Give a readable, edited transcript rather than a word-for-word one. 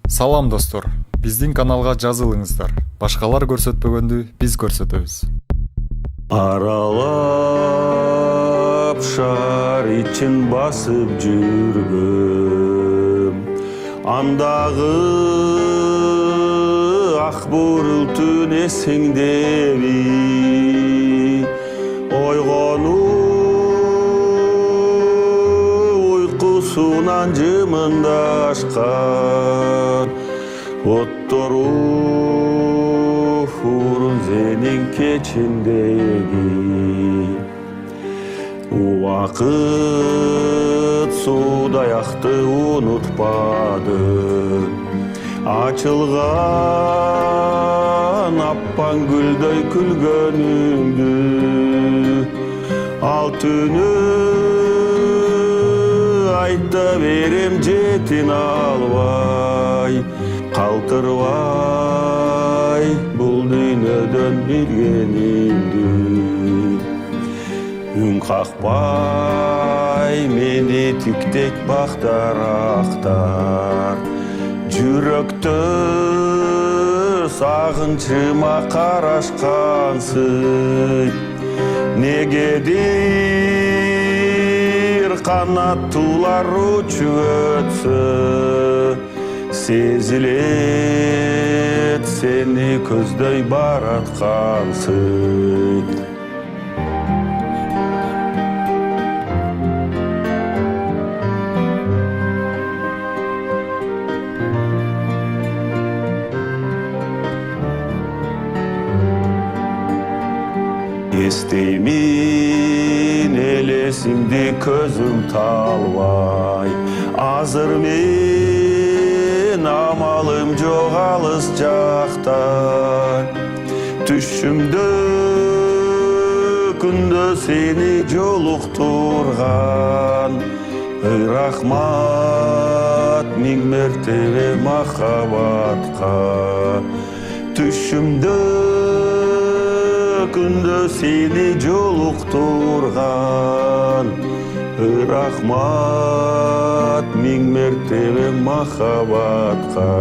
Салам достор, биздин каналга жазылыңыздар. Башкалар көрсөтпөгөндү биз көрсөтөбүз. Аралап шаар ичин басып жүргөм, андагы ак бурултун эсиңдеби? Ойгонуп уйкусунан жымындашкан оттору Фурунзенин кечиндеги. Убакыт суудай акты унутпады, ачылган аппан гүлдөй күлгөнүңдү. Ал түнү айта берем жетин албай, калтырбай бул дүйнөдөн билгениңди. Үн какпай мени тиктек бактар актар, жүрөктө сагынчыма карашкансың. Негедир канаттуулар учуп өтсө, сезилет сени көздөй бараткансың. Эстеймин элесиңди көзүм талбай, азыр мен амалым жок алыс жакта. Түшүмдө күндө сени жолуктурган, рахмат миң мертебе махабатка. Түшүмдө күндө сени жолуктурган, рахмат миң мертебе махабатка.